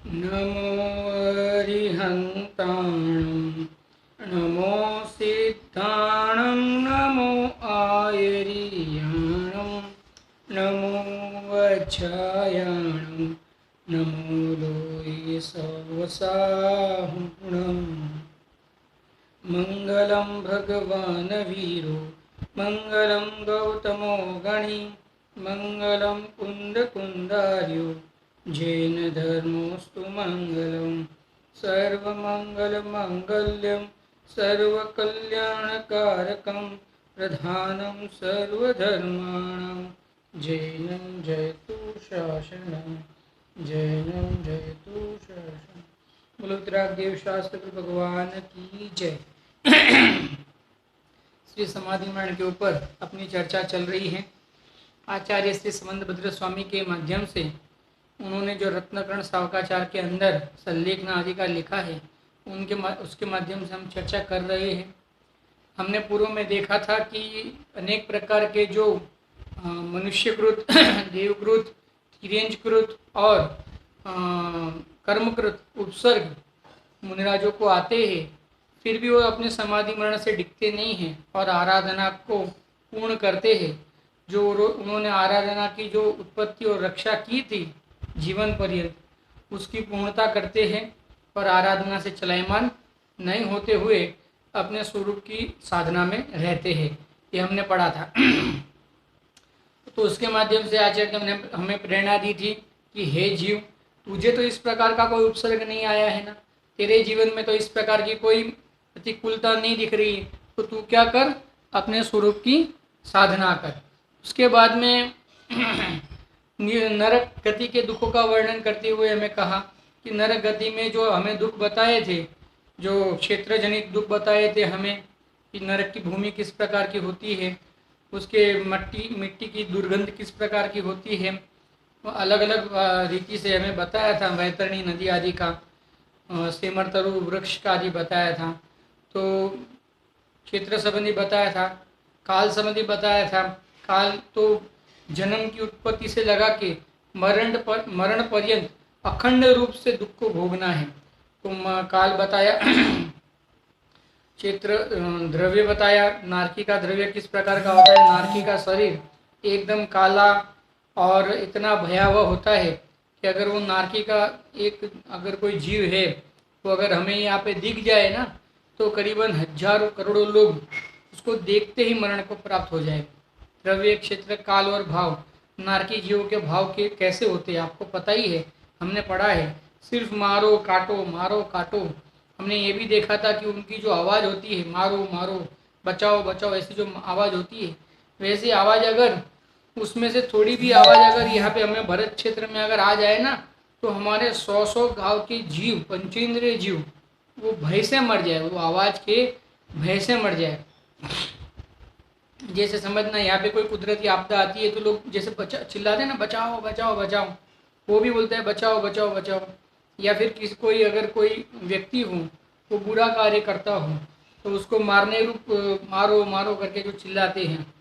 नमो अरिहन्ताणं नमो सिद्धाणं नमो आयर्याणं नमो वज्रायाणं नमो लोये सवसाहुणम् मङ्गलं भगवान् वीरो मङ्गलं गौतमो गणी मङ्गलं कुन्दकुन्दार्यो जैन धर्मोऽस्तु मङ्गलं सर्वमङ्गलमाङ्गल्यं सर्वकल्याणकारकं प्रधानं सर्वधर्माणां जैनं जयतु शासनं जैनं जयतु शासनं। बोलो द्रागदेव शास्त्र भगवान की जय। श्री समाधि मरण के ऊपर अपनी चर्चा चल रही है। आचार्य श्री समंतभद्र स्वामी के माध्यम से उन्होंने जो रत्नकर्ण सावकाचार के अंदर सल्लेखना आदि का लिखा है उसके माध्यम से हम चर्चा कर रहे हैं। हमने पूर्व में देखा था कि अनेक प्रकार के जो मनुष्यकृत देवकृत तिर्यंजकृत और कर्मकृत उपसर्ग मुनिराजों को आते हैं, फिर भी वो अपने समाधि मरण से डिगते नहीं हैं और आराधना को पूर्ण करते हैं। जो उन्होंने आराधना की जो उत्पत्ति और रक्षा की थी जीवन पर्यंत, उसकी पूर्णता करते हैं और आराधना से चलायमान नहीं होते हुए अपने स्वरूप की साधना में रहते हैं। ये हमने पढ़ा था। तो उसके माध्यम से आचार्य ने हमें प्रेरणा दी थी कि हे जीव, तुझे तो इस प्रकार का कोई उपसर्ग नहीं आया है ना, तेरे जीवन में तो इस प्रकार की कोई प्रतिकूलता नहीं दिख रही है, तो तू क्या कर, अपने स्वरूप की साधना कर। उसके बाद में नरक गति के दुखों का वर्णन करते हुए हमें कहा कि नरक गति में जो हमें दुख बताए थे, जो क्षेत्र जनित दुख बताए थे हमें, कि नरक की भूमि किस प्रकार की होती है, उसके मिट्टी की दुर्गंध किस प्रकार की होती है, अलग अलग रीति से हमें बताया था। वैतरणी नदी आदि का, सेमरतरु वृक्ष का आदि बताया था। तो क्षेत्र संबंधी बताया था, काल संबंधी बताया था। काल तो जन्म की उत्पत्ति से लगा के मरण पर्यंत अखंड रूप से दुख को भोगना है। तो काल बताया। क्षेत्र द्रव्य बताया, नारकी का द्रव्य किस प्रकार का होता है। नारकी का शरीर एकदम काला और इतना भयावह होता है कि अगर वो नारकी का अगर कोई जीव है, तो अगर हमें यहाँ पे दिख जाए ना, तो करीबन हजारों करोड़ों लोग उसको देखते ही मरण को प्राप्त हो जाए। द्रव्य, क्षेत्र, काल और भाव, नारकी जीवों के भाव के कैसे होते हैं आपको पता ही है, हमने पढ़ा है। सिर्फ मारो काटो मारो काटो। हमने ये भी देखा था कि उनकी जो आवाज़ होती है, मारो मारो बचाओ बचाओ, ऐसी जो आवाज़ होती है, वैसी आवाज़ अगर उसमें से थोड़ी भी आवाज़ अगर यहाँ पे हमें भरत क्षेत्र में अगर आ जाए ना, तो हमारे 100 गांव के जीव, पंचेंद्रिय जीव, वो भय से मर जाए, वो आवाज़ के भय से मर जाए। जैसे समझना, यहाँ पे कोई कुदरती आपदा आती है तो लोग जैसे चिल्लाते हैं ना, बचाओ बचाओ बचाओ, वो भी बोलते हैं बचाओ बचाओ बचाओ। या फिर कोई अगर कोई व्यक्ति हो, वो बुरा कार्य करता हो, तो उसको मारने रूप मारो मारो करके जो चिल्लाते हैं,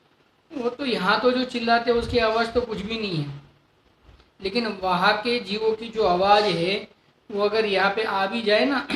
वो तो यहाँ तो जो चिल्लाते हैं उसकी आवाज़ तो कुछ भी नहीं है, लेकिन वहाँ के जीवों की जो आवाज़ है वो अगर यहाँ पे आ भी जाए ना,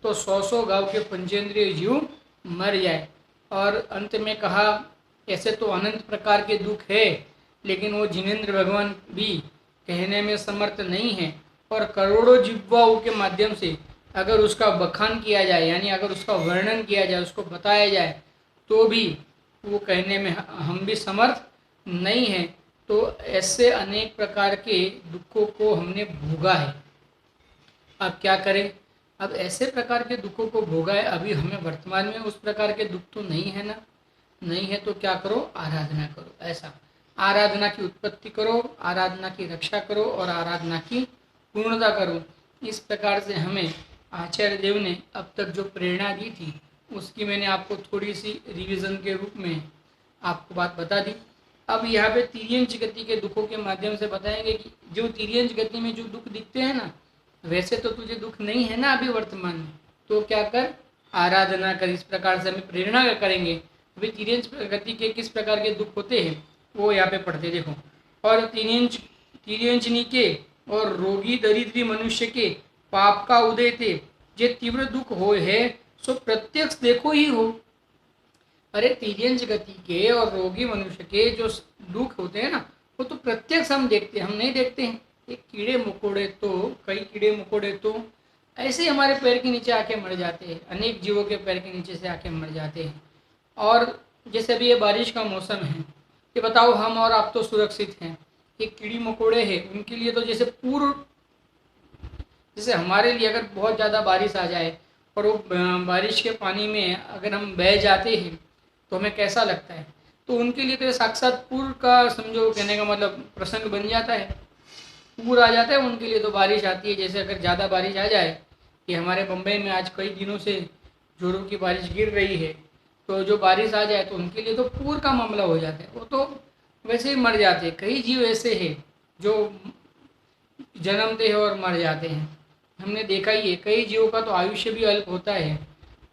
तो 100 गांव के पंचेंद्रिय जीव मर जाए। और अंत में कहा, ऐसे तो अनंत प्रकार के दुख है, लेकिन वो जिनेंद्र भगवान भी कहने में समर्थ नहीं है। और करोड़ों जिह्वाओं के माध्यम से अगर उसका बखान किया जाए, यानी अगर उसका वर्णन किया जाए, उसको बताया जाए, तो भी वो कहने में हम भी समर्थ नहीं हैं। तो ऐसे अनेक प्रकार के दुखों को हमने भोगा है। अब क्या करें, अब ऐसे प्रकार के दुखों को भोगा है, अभी हमें वर्तमान में उस प्रकार के दुख तो नहीं है ना, नहीं है तो क्या करो, आराधना करो। ऐसा आराधना की उत्पत्ति करो, आराधना की रक्षा करो और आराधना की पूर्णता करो। इस प्रकार से हमें आचार्य देव ने अब तक जो प्रेरणा दी थी, उसकी मैंने आपको थोड़ी सी रिवीजन के रूप में आपको बात बता दी। अब यहाँ पे तिर्यंच गति के दुखों के माध्यम से बताएंगे कि जो तिर्यंच गति में जो दुख दिखते हैं ना, वैसे तो तुझे दुख नहीं है ना अभी वर्तमान में, तो क्या कर, आराधना कर। इस प्रकार से हमें प्रेरणा करेंगे। अभी तिर्यंच गति के किस प्रकार के दुख होते हैं वो यहाँ पे पढ़ते देखो। और तिर्यंचनी के और रोगी दरिद्री मनुष्य के पाप का उदय थे, जे तीव्र दुख हो है सो प्रत्यक्ष देखो ही हो। अरे तिर्यंच गति के और रोगी मनुष्य के जो दुख होते हैं ना, वो तो प्रत्यक्ष हम देखते हैं, हम नहीं देखते हैं। ये कीड़े मकोड़े तो, कई कीड़े मकोड़े तो ऐसे ही हमारे पैर के नीचे आके मर जाते हैं, अनेक जीवों के पैर के नीचे से आके मर जाते हैं। और जैसे अभी ये बारिश का मौसम है, ये बताओ हम और आप तो सुरक्षित हैं, ये कीड़ी मकोड़े हैं उनके लिए तो जैसे पूर्व, जैसे हमारे लिए अगर बहुत ज़्यादा बारिश आ जाए और वो बारिश के पानी में अगर हम बह जाते हैं तो हमें कैसा लगता है, तो उनके लिए तो ये साक्षात पूर का, समझो कहने का मतलब प्रसंग बन जाता है, पूर आ जाता है उनके लिए तो बारिश आती है। जैसे अगर ज़्यादा बारिश आ जाए, कि हमारे बम्बई में आज कई दिनों से जोरों की बारिश गिर रही है, तो जो बारिश आ जाए तो उनके लिए तो पूर का मामला हो जाता है, वो तो वैसे ही मर जाते हैं। कई जीव ऐसे हैं जो जन्मते हैं और मर जाते हैं, हमने देखा ही है। कई जीवों का तो आयुष्य भी अल्प होता है,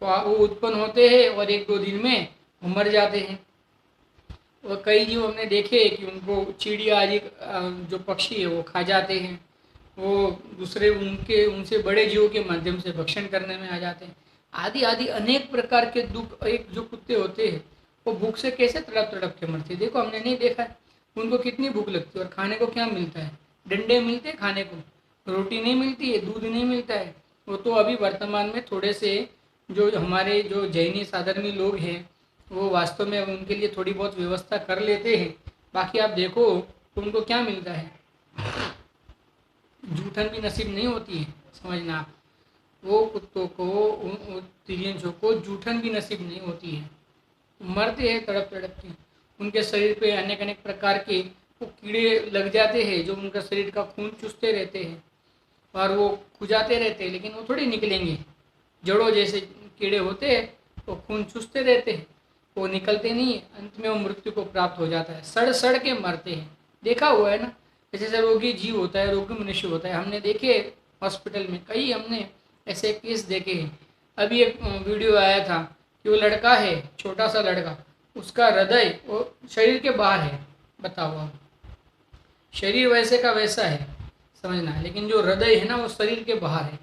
वो उत्पन्न होते हैं और एक दो दिन में वो मर जाते हैं। और कई जीव हमने देखे कि उनको चिड़िया आदि जो पक्षी है वो खा जाते हैं, वो दूसरे उनके उनसे बड़े जीवों के माध्यम से भक्षण करने में आ जाते हैं। आदि आदि अनेक प्रकार के दुख। एक जो कुत्ते होते हैं वो भूख से कैसे तड़प तड़प के मरते हैं, देखो हमने नहीं देखा है उनको कितनी भूख लगती है और खाने को क्या मिलता है, डंडे मिलते हैं खाने को, रोटी नहीं मिलती है, दूध नहीं मिलता है। वो तो अभी वर्तमान में थोड़े से जो हमारे जो जैनी साधर्मी लोग हैं वो वास्तव में उनके लिए थोड़ी बहुत व्यवस्था कर लेते हैं, बाकी आप देखो तो उनको क्या मिलता है, जूठन भी नसीब नहीं होती है, समझना आप। वो कुत्तों को, तिर्यंचों को जूठन भी नसीब नहीं होती है, मरते हैं तड़प तड़प के। उनके शरीर पे अनेक अनेक प्रकार के वो कीड़े लग जाते हैं जो उनका शरीर का खून चूसते रहते हैं और वो खुजाते रहते हैं, लेकिन वो थोड़ी निकलेंगे। जड़ों जैसे कीड़े होते हैं वो खून चूसते रहते हैं, वो निकलते नहीं है, अंत में वो मृत्यु को प्राप्त हो जाता है, सड़ सड़ के मरते हैं। देखा हुआ है ना, जैसे रोगी जीव होता है, रोगी मनुष्य होता है, हमने देखे हॉस्पिटल में कई हमने ऐसे केस देखे हैं। अभी एक वीडियो आया था कि वो लड़का है, छोटा सा लड़का, उसका हृदय वो शरीर के बाहर है, बताओ आप, शरीर वैसे का वैसा है, समझना, लेकिन जो हृदय है ना वो शरीर के बाहर है,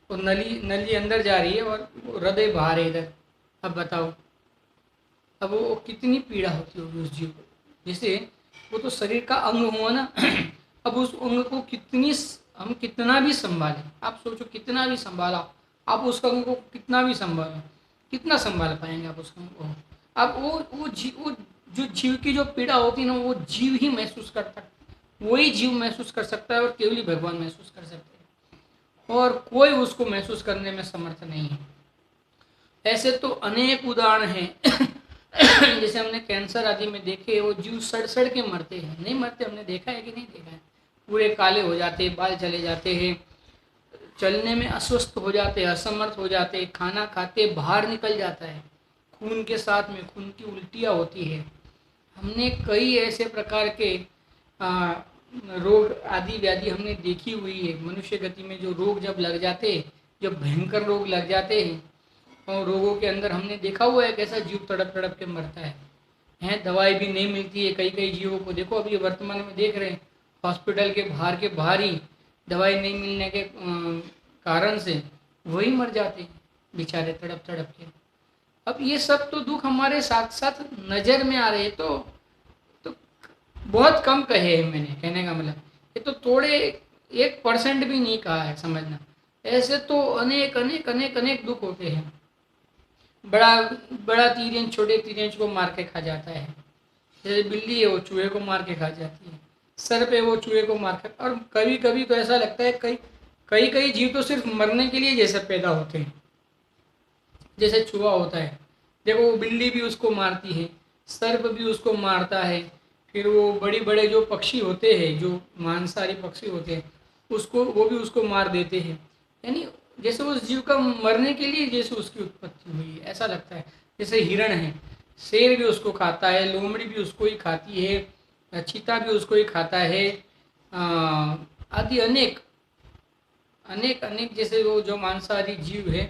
वो नली नली अंदर जा रही है और हृदय बाहर है इधर। अब बताओ, अब वो कितनी पीड़ा होती होगी उस जीव को, जैसे वो तो शरीर का अंग हुआ ना। अब उस अंग को हम कितना भी संभालें, आप सोचो कितना भी संभाला, आप उस अंग को कितना भी संभालो, कितना संभाल पाएंगे आप उस अंग को। अब वो जो जीव की जो पीड़ा होती है ना, वो जीव ही महसूस करता है, वही जीव महसूस कर सकता है और केवल ही भगवान महसूस कर सकते हैं, और कोई उसको महसूस करने में समर्थ नहीं है। ऐसे तो अनेक उदाहरण हैं। जैसे हमने कैंसर आदि में देखे, वो जीव सड़ सड़ के मरते हैं, नहीं मरते, हमने देखा है कि नहीं देखा है, पूरे काले हो जाते हैं, बाल चले जाते हैं, चलने में अस्वस्थ हो जाते हैं, असमर्थ हो जाते हैं, खाना खाते बाहर निकल जाता है, खून के साथ में खून की उल्टियाँ होती है। हमने कई ऐसे प्रकार के रोग आदि व्याधि हमने देखी हुई है। मनुष्य गति में जो रोग जब लग जाते हैं, जब भयंकर रोग लग जाते हैं, और रोगों के अंदर हमने देखा हुआ है कैसा जीव तड़प तड़प के मरता है, दवाई भी नहीं मिलती है कई कई जीवों को। देखो अभी वर्तमान में देख रहे हैं हॉस्पिटल के बाहर ही दवाई नहीं मिलने के कारण से वही मर जाते हैं बेचारे तड़प तड़प के। अब ये सब तो दुख हमारे साथ साथ नज़र में आ रहे हैं, तो बहुत कम कहे हैं मैंने, कहने का मतलब ये तो थोड़े 1% भी नहीं कहा है, समझना। ऐसे तो अनेक अनेक अनेक अनेक दुख होते हैं। बड़ा बड़ा तिर्यंच छोटे तिर्यंच को मार के खा जाता है, जैसे बिल्ली है वो चूहे को मार के खा जाती है, सर्प है वो चूहे को मार कर। और कभी कभी तो ऐसा लगता है कई कई कई जीव तो सिर्फ मरने के लिए जैसे पैदा होते हैं, जैसे चूहा होता है, देखो वो बिल्ली भी उसको मारती है, सर्प भी उसको मारता है, फिर वो बड़े बड़े जो पक्षी होते हैं, जो मांसाहारी पक्षी होते हैं, वो भी उसको मार देते हैं। यानी जैसे उस जीव का मरने के लिए जैसे उसकी उत्पत्ति हुई है, ऐसा लगता है। जैसे हिरण है, शेर भी उसको खाता है, लोमड़ी भी उसको ही खाती है, चीता भी उसको ही खाता है, आदि अनेक अनेक अनेक जैसे वो जो मांसाहारी जीव है,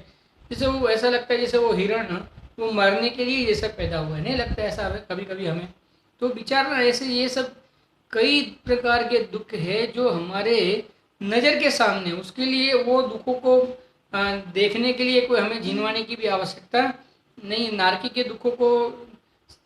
जैसे वो ऐसा लगता है जैसे वो हिरण वो मरने के लिए जैसा पैदा हुआ है, नहीं लगता ऐसा कभी कभी हमें। तो विचारना ऐसे ये सब कई प्रकार के दुख है जो हमारे नज़र के सामने, उसके लिए वो दुखों को देखने के लिए कोई हमें झिनवाने की भी आवश्यकता नहीं। नारकी के दुखों को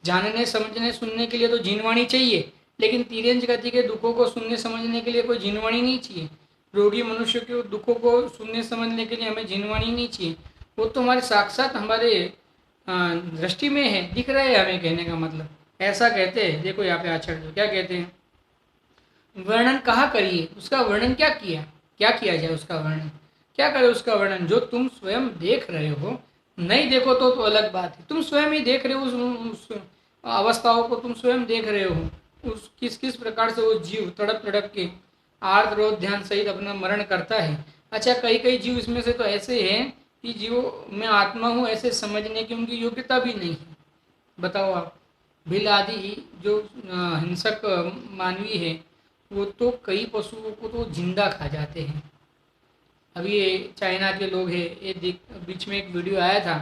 जानने समझने सुनने के लिए तो झिनवानी चाहिए, लेकिन तिर्यंच गति के दुखों को सुनने समझने के लिए कोई झिनवानी नहीं चाहिए। रोगी मनुष्य के दुखों को सुनने समझने के लिए हमें झिनवानी नहीं चाहिए। वो तो हमारे साक्षात हमारे दृष्टि में है, दिख रहा है हमें, कहने का मतलब ऐसा कहते हैं। देखो यहाँ पे आचार्य क्या कहते हैं, वर्णन कहाँ करिए, उसका वर्णन क्या किया जाए, उसका वर्णन क्या करे, उसका वर्णन जो तुम स्वयं देख रहे हो। नहीं देखो तो अलग बात है, तुम स्वयं ही देख रहे हो, उस अवस्थाओं को तुम स्वयं देख रहे हो, उस किस किस प्रकार से वो जीव तड़प तड़प के आर्त रोध ध्यान सहित अपना मरण करता है। अच्छा, कई कई जीव इसमें से तो ऐसे हैं कि जीव मैं आत्मा हूँ ऐसे समझने की उनकी योग्यता भी नहीं है। बताओ आप, भील आदि जो हिंसक मानवी है, वो तो कई पशुओं को तो जिंदा खा जाते हैं। अभी ये चाइना के लोग हैं, ये बीच में एक वीडियो आया था,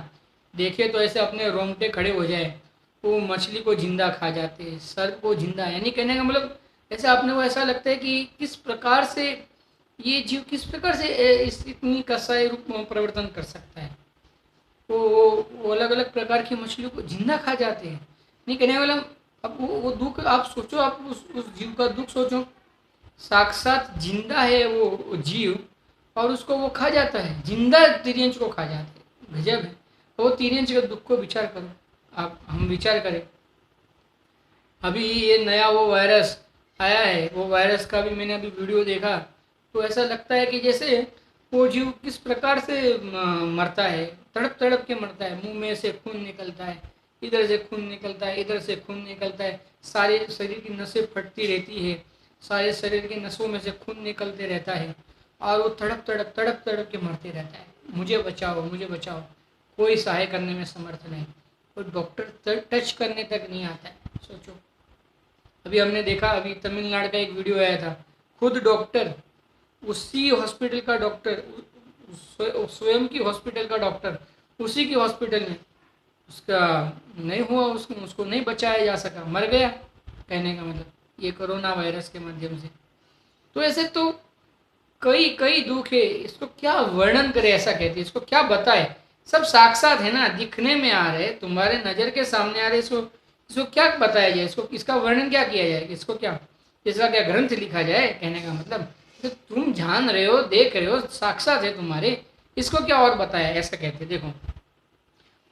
देखे तो ऐसे अपने रोंगटे खड़े हो जाए, वो मछली को जिंदा खा जाते हैं, सर्प को जिंदा, यानी कहने का मतलब ऐसे अपने को ऐसा लगता है कि किस प्रकार से ये जीव किस प्रकार से इस इतनी कसाई रूप में परिवर्तन कर सकता है। वो अलग अलग प्रकार की मछलियों को जिंदा खा जाते हैं। नहीं कहने वाला, अब वो दुख आप सोचो, आप उस जीव का दुख सोचो, साक्षात जिंदा है वो जीव और उसको वो खा जाता है, जिंदा तिर्यंच को खा जाते हैं, गजब है। तो वो तिर्यंच के दुख को विचार करो, आप हम विचार करें। अभी ये नया वो वायरस आया है, वो वायरस का भी मैंने अभी वीडियो देखा, तो ऐसा लगता है कि जैसे वो जीव किस प्रकार से मरता है, तड़प तड़प के मरता है, मुंह में से खून निकलता है, इधर से खून निकलता है, इधर से खून निकलता है, सारे शरीर की नसें फटती रहती है, सारे शरीर की नसों में से खून निकलते रहता है, और वो तड़प तड़प के मरते रहता है, मुझे बचाओ मुझे बचाओ। कोई सहाय करने में समर्थ नहीं, कोई डॉक्टर टच करने तक नहीं आता है। सोचो, अभी हमने देखा, अभी तमिलनाडु का एक वीडियो आया था, खुद डॉक्टर, उसी हॉस्पिटल का डॉक्टर, स्वयं की हॉस्पिटल का डॉक्टर, उसी की हॉस्पिटल में उसका नहीं हुआ, उसको नहीं बचाया जा सका, मर गया। कहने का मतलब ये कोरोना वायरस के माध्यम से। तो ऐसे तो कई कई दुख है, इसको क्या वर्णन करे, ऐसा कहते हैं, इसको क्या बताए, सब साक्षात है ना, दिखने में आ रहे, तुम्हारे नज़र के सामने आ रहे, इसको क्या बताया जाए, इसको इसका वर्णन क्या किया जाए, इसको क्या, इसका क्या ग्रंथ लिखा जाए। कहने का मतलब तो तुम जान रहे हो, देख रहे हो, साक्षात है तुम्हारे, इसको क्या और बताया, ऐसा कहते। देखो,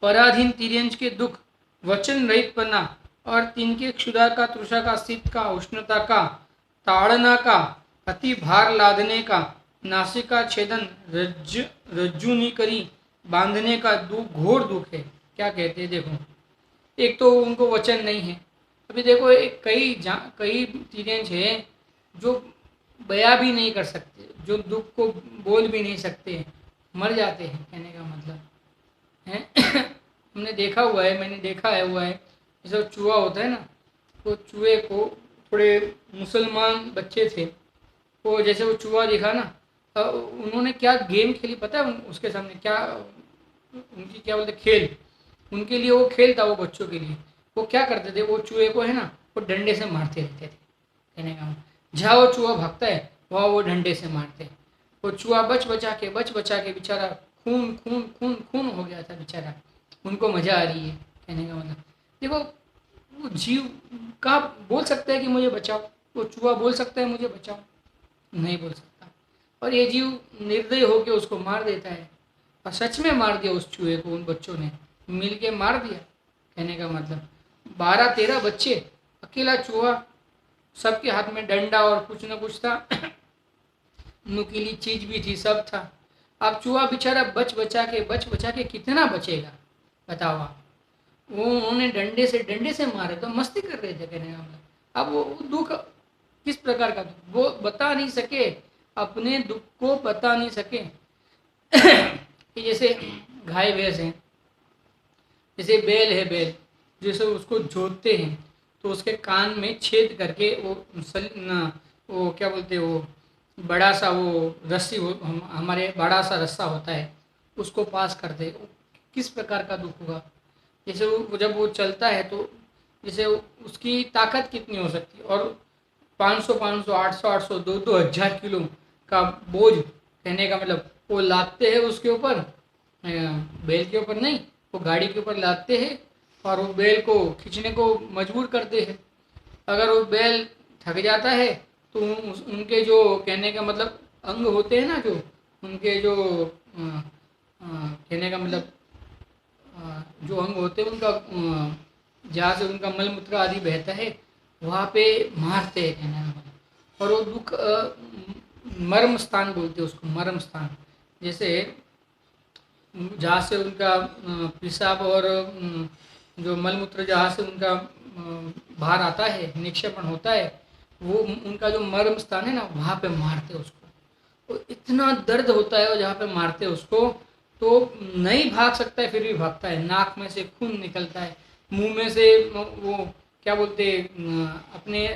पराधीन तिर्यंच के दुख, वचन रहित पना और तिनके क्षुधा का, तृषा का, शीत का, उष्णता का, ताड़ना का, अति भार लादने का, नासिका छेदन, रज्जुनी करी बांधने का दुख, घोर दुख है। क्या कहते हैं, देखो, एक तो उनको वचन नहीं है। अभी देखो, एक कई तिर्यंच है जो बया भी नहीं कर सकते, जो दुख को बोल भी नहीं सकते, मर जाते हैं। कहने का मतलब है हमने देखा हुआ है, मैंने देखा है हुआ है, जैसे चूहा होता है ना, तो चूहे को थोड़े मुसलमान बच्चे थे, वो जैसे वो चूहा दिखा ना, उन्होंने क्या गेम खेली पता है, उसके सामने क्या उनकी क्या बोलते खेल, उनके लिए वो खेल था, वो बच्चों के लिए। वो क्या करते थे, वो चूहे को है ना, वो डंडे से मारते रहते थे। कहने का जहाँ वो चूहा भागता है वहाँ वो डंडे से मारते हैं। वो चूहा बच बचा के बेचारा खून खून खून खून हो गया था बेचारा, उनको मजा आ रही है। कहने का मतलब देखो, वो जीव का बोल सकता है कि मुझे बचाओ, वो चूहा बोल सकता है मुझे बचाओ, नहीं बोल सकता, और ये जीव निर्दयी होकर उसको मार देता है। और सच में मार दिया उस चूहे को, उन बच्चों ने मिल के मार दिया। कहने का मतलब 12-13 बच्चे, अकेला चूहा, सबके हाथ में डंडा और कुछ न कुछ था नुकीली चीज भी थी, सब था। अब चूहा बेचारा बच बचा के कितना बचेगा, बताओ आप। वो उन्होंने डंडे से मारे तो मस्ती कर रहे थे। कहने का मतलब अब वो दुख किस प्रकार का दुख वो बता नहीं सके, अपने दुख को बता नहीं सके कि जैसे गाय भैंस है, जैसे बैल है, बैल जैसे उसको जोतते हैं तो उसके कान में छेद करके वो क्या बोलते हैं, वो बड़ा सा वो रस्सी, वो हमारे बड़ा सा रस्सा होता है, उसको पास करते। किस प्रकार का दुख होगा, जैसे वो जब वो चलता है तो जैसे उसकी ताकत कितनी हो सकती है, और 500 500 800 800 2 हज़ार किलो का बोझ, कहने का मतलब वो लादते हैं उसके ऊपर, बैल के ऊपर नहीं, वो गाड़ी के ऊपर लादते हैं और वो बैल को खींचने को मजबूर करते हैं। अगर वो बैल थक जाता है तो उनके जो कहने का मतलब अंग होते हैं ना, जो उनके जो कहने का मतलब जो अंग होते हैं उनका, जहाँ से उनका मल मूत्र आदि बहता है वहाँ पे मारते हैं, कहने का मतलब। और वो दुख मर्म स्थान बोलते हैं उसको, मर्म स्थान। जैसे जहाँ से उनका पेशाब और जो मलमूत्र जहाँ से उनका बाहर आता है, निक्षेपण होता है, वो उनका जो मर्म स्थान है ना, वहाँ पे मारते हैं उसको। तो इतना दर्द होता है, और जहाँ पे मारते हैं उसको तो नहीं भाग सकता है, फिर भी भागता है। नाक में से खून निकलता है, मुंह में से वो क्या बोलते हैं, अपने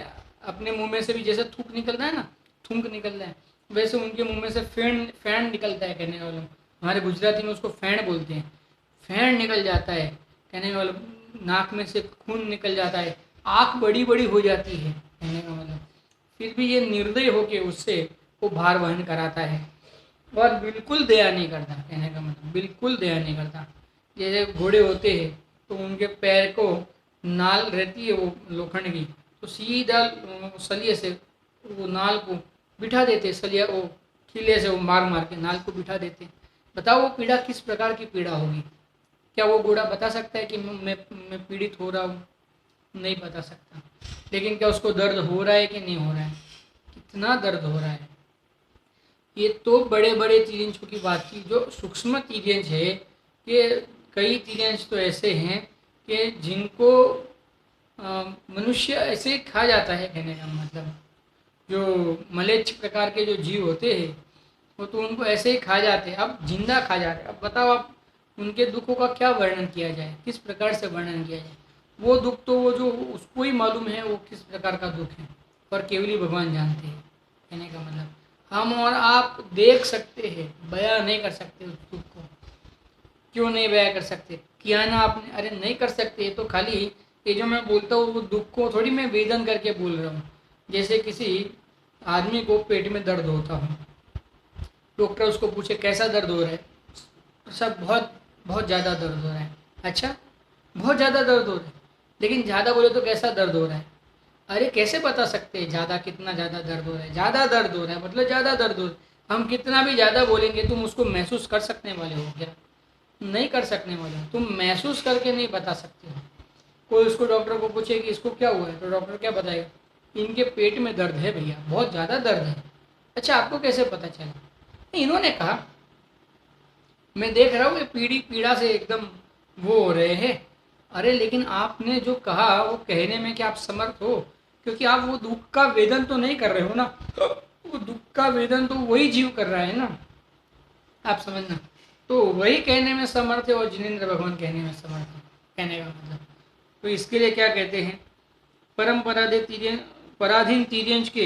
अपने मुंह में से भी जैसे थूक निकलता है ना, थूक निकलता है, वैसे उनके मुंह में से फैन फैन निकलता है। कहने वालों, हमारे गुजराती में उसको फैन बोलते हैं। फैन निकल जाता है, कहने वालों, नाक में से खून निकल जाता है, आँख बड़ी बड़ी हो जाती है, कहने का मतलब। फिर भी ये निर्दय होके उससे वो भार वहन कराता है और बिल्कुल दया नहीं करता, कहने का मतलब बिल्कुल दया नहीं करता। जैसे घोड़े होते हैं तो उनके पैर को नाल रहती है वो लोखंड की, तो सीधा सलिए से वो नाल को बिठा देते, सलिया वो खिले से वो मार मार के नाल को बिठा देते। बताओ वो पीड़ा किस प्रकार की पीड़ा होगी? क्या वो घोड़ा बता सकता है कि मैं पीड़ित हो रहा हूँ? नहीं बता सकता। लेकिन क्या उसको दर्द हो रहा है कि नहीं हो रहा है? कितना दर्द हो रहा है। ये तो बड़े बड़े तीर्यंशों की बात की। जो सूक्ष्म तीर्यंश है, ये कई तीर्यंश तो ऐसे हैं कि जिनको मनुष्य ऐसे खा जाता है, कहने का मतलब। जो मलेच्छ प्रकार के जो जीव होते हैं वो तो उनको ऐसे ही खा जाते हैं, अब जिंदा खा जाते हैं। अब बताओ आप उनके दुखों का क्या वर्णन किया जाए, किस प्रकार से वर्णन किया जाए? वो दुख तो वो जो उसको ही मालूम है वो किस प्रकार का दुख है, और केवल ही भगवान जानते हैं, कहने का मतलब। हम और आप देख सकते हैं, बयां नहीं कर सकते उस दुख को। क्यों नहीं बयां कर सकते? किया ना आपने? अरे नहीं कर सकते। तो खाली ये जो मैं बोलता हूँ वो दुख को थोड़ी मैं वेदन करके बोल रहा हूँ। जैसे किसी आदमी को पेट में दर्द होता हो, डॉक्टर उसको पूछे कैसा दर्द हो रहा है, सब बहुत बहुत ज़्यादा दर्द हो रहा है। अच्छा, बहुत ज़्यादा दर्द हो रहा है, लेकिन ज़्यादा बोले तो कैसा दर्द हो रहा है? अरे कैसे बता सकते हैं ज़्यादा, कितना ज़्यादा दर्द हो रहा है? ज़्यादा दर्द हो रहा है मतलब ज़्यादा दर्द हो रहा है। हम कितना भी ज़्यादा बोलेंगे तुम उसको महसूस कर सकने वाले हो क्या? नहीं कर सकने वाले हो। तुम महसूस करके नहीं बता सकते हो। कोई उसको डॉक्टर को पूछे कि इसको क्या हुआ है, तो डॉक्टर क्या बताएगा? इनके पेट में दर्द है भैया, बहुत ज़्यादा दर्द है। अच्छा, आपको कैसे पता चला? इन्होंने कहा, मैं देख रहा हूँ ये पीड़ा से एकदम वो हो रहे हैं। अरे लेकिन आपने जो कहा वो कहने में क्या आप समर्थ हो? क्योंकि आप वो दुख का वेदन तो नहीं कर रहे हो ना। वो दुख का वेदन तो वही जीव कर रहा है ना, आप समझना। तो वही कहने में समर्थ है और जिनेन्द्र भगवान कहने में समर्थ है, कहने का मतलब। तो इसके लिए क्या कहते हैं, पराधीन तीर्यंश के,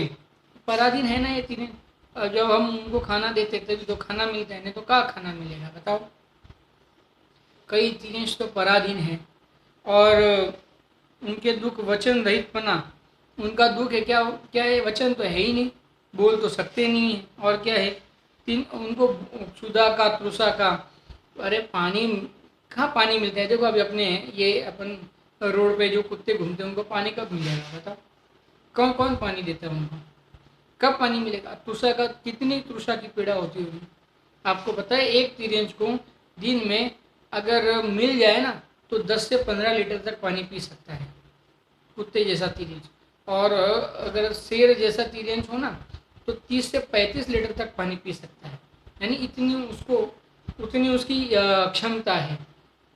पराधीन है ना ये तीर्यंश। जब हम उनको खाना देते तभी तो खाना मिलता है, नहीं तो कहाँ खाना मिलेगा बताओ। कई तीर्यंश तो पराधीन है और उनके दुख वचन रहित पना। उनका दुख है क्या? क्या है? वचन तो है ही नहीं, बोल तो सकते नहीं है। और क्या है? तीन उनको क्षुधा का, तृषा का। अरे पानी कहाँ पानी मिलता है? देखो अभी अपने ये अपन रोड पे जो कुत्ते घूमते हैं उनको पानी कब मिलेगा बताओ? कौन कौन पानी देता है उनको? कब पानी मिलेगा? तृषा का, कितनी तृषा की पीड़ा होती होगी आपको पता है? एक तिरंज को दिन में अगर मिल जाए ना तो 10 से 15 लीटर तक पानी पी सकता है, कुत्ते जैसा तिरंज। और अगर शेर जैसा तिरंज हो ना तो 30 से 35 लीटर तक पानी पी सकता है। यानी इतनी उसको, उतनी उसकी क्षमता है,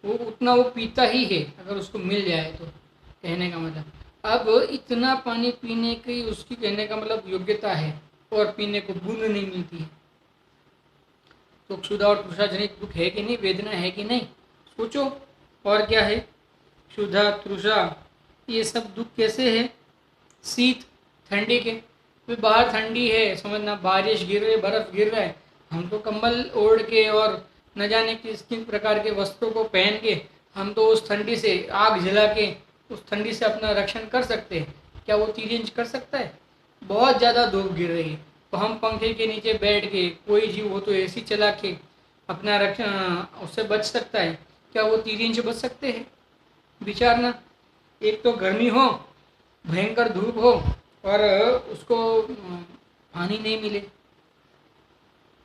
वो उतना वो पीता ही है अगर उसको मिल जाए तो, कहने का मतलब। अब इतना पानी पीने की उसकी, कहने का मतलब, योग्यता है और पीने को बूंद नहीं मिलती है। तो क्षुधा और तृषाजनित दुख है कि नहीं, वेदना है कि नहीं, सोचो। और क्या है? क्षुधा, तृषा, ये सब दुख कैसे है? शीत, ठंडी के। तो बाहर ठंडी है, समझना, बारिश गिर रही, बर्फ गिर रहा है, हम तो कंबल ओढ़ के और न जाने किस किस प्रकार के वस्त्रों को पहन के हम तो उस ठंडी से आग जला के उस ठंडी से अपना रक्षण कर सकते हैं। क्या वो तिरंज कर सकता है? बहुत ज़्यादा धूप गिर रही है, तो हम पंखे के नीचे बैठ के, कोई जीव हो तो एसी चला के अपना उससे बच सकता है। क्या वो तिरंज बच सकते हैं? विचारना, एक तो गर्मी हो, भयंकर धूप हो, और उसको पानी नहीं मिले।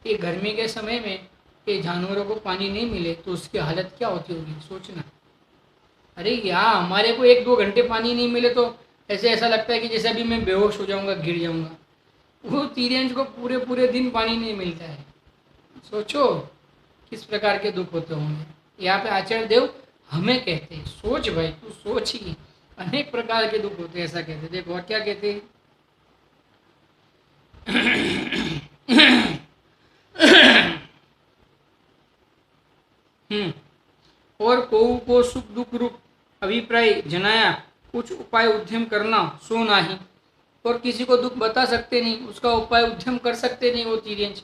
ये गर्मी के समय में ये जानवरों को पानी नहीं मिले तो उसकी हालत क्या होती होगी, सोचना। अरे यहाँ हमारे को 1-2 घंटे पानी नहीं मिले तो ऐसा लगता है कि जैसे अभी मैं बेहोश हो जाऊंगा, गिर जाऊंगा। वो तिरंज को पूरे पूरे दिन पानी नहीं मिलता है। सोचो किस प्रकार के दुख होते होंगे। यहाँ पे आचार्य देव हमें कहते हैं, सोच भाई, तू सोच ही, अनेक प्रकार के दुख होते हैं, ऐसा कहते। देखो और क्या कहते हैं। और को सुख दुख रूप अभिप्राय जनाया, कुछ उपाय उद्यम करना सो नाही। और किसी को दुख बता सकते नहीं, उसका उपाय उद्यम कर सकते नहीं। वो तिरंज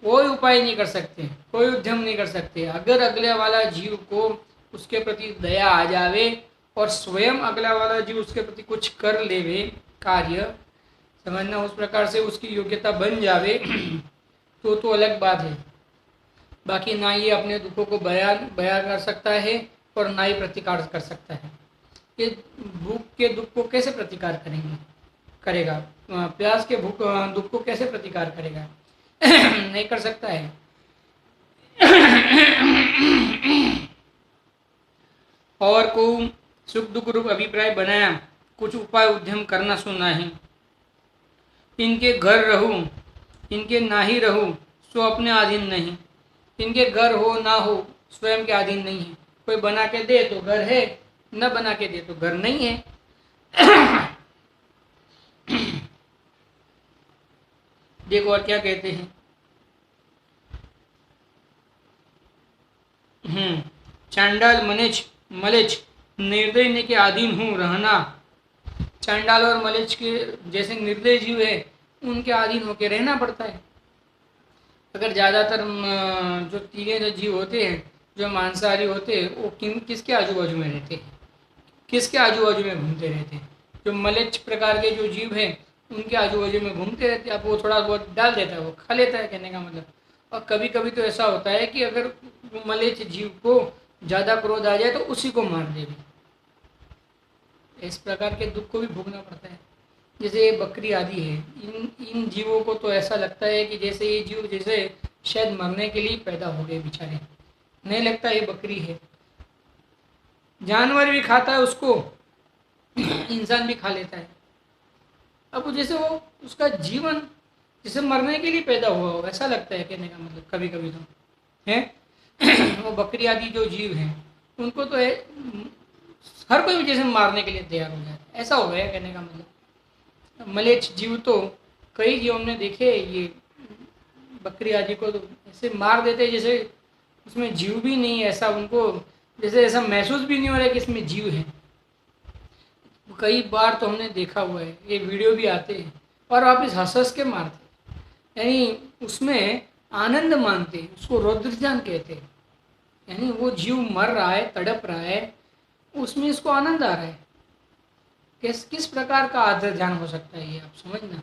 कोई उपाय नहीं कर सकते, कोई उद्यम नहीं कर सकते। अगर अगले वाला जीव को उसके प्रति दया आ जावे और स्वयं अगला वाला जीव उसके प्रति कुछ कर लेवे कार्य, समझना, उस प्रकार से उसकी योग्यता बन जावे तो अलग बात है। बाकी ना ये अपने दुखों को बयान कर सकता है और ना ही प्रतिकार कर सकता है। ये भूख के दुख को कैसे प्रतिकार करेगा? प्यास के दुख को कैसे प्रतिकार करेगा? नहीं कर सकता है। और को सुख दुख रूप अभिप्राय बनाया, कुछ उपाय उद्यम करना सुना है। इनके घर रहूं, इनके ना ही रहूं, सो अपने अधीन नहीं। इनके घर हो ना हो स्वयं के अधीन नहीं है। कोई बना के दे तो घर है, न बना के दे तो घर नहीं है। देखो और क्या कहते हैं। चांडाल मलेच निर्दय ने के अधीन हूँ रहना। चांडाल और मलेच के जैसे निर्दय जीव है, उनके अधीन होकर रहना पड़ता है। अगर ज़्यादातर जो तीन जीव होते हैं, जो मांसाहारी होते हैं, वो किसके आजू बाजू में रहते हैं, किसके आजू बाजू में घूमते रहते हैं? जो मलेच प्रकार के जो जीव हैं, उनके आजू बाजू में घूमते रहते हैं। अब वो थोड़ा बहुत डाल देता है, वो खा लेता है, कहने का मतलब। और कभी कभी तो ऐसा होता है कि अगर मलेच जीव को ज़्यादा क्रोध आ जाए तो उसी को मार दे भी। इस प्रकार के दुख को भी भोगना पड़ता है। जैसे ये बकरी आदि है, इन जीवों को तो ऐसा लगता है कि जैसे ये जीव जैसे शायद मरने के लिए पैदा हो गए बेचारे, नहीं लगता ये बकरी है। जानवर भी खाता है उसको, इंसान भी खा लेता है। अब जैसे वो उसका जीवन जैसे मरने के लिए पैदा हुआ हो, ऐसा लगता है, कहने का मतलब कभी कभी तो है। वो बकरी आदि जो जीव हैं, उनको तो हर कोई भी जैसे मारने के लिए तैयार हो जाए, ऐसा हो गया कहने का मतलब। मलेच्छ जीव तो कई जीवों ने देखे, ये बकरी आदि को तो ऐसे मार देते जैसे उसमें जीव भी नहीं है, ऐसा उनको जैसे ऐसा महसूस भी नहीं हो रहा है कि इसमें जीव है। कई बार तो हमने देखा हुआ है, ये वीडियो भी आते हैं और वापिस हंस के मारते, यानी उसमें आनंद मानते, उसको रौद्रजान कहते हैं। यानी वो जीव मर रहा है, तड़प रहा है, उसमें इसको आनंद आ रहा है। किस प्रकार का आदर ध्यान हो सकता है ये, आप समझना।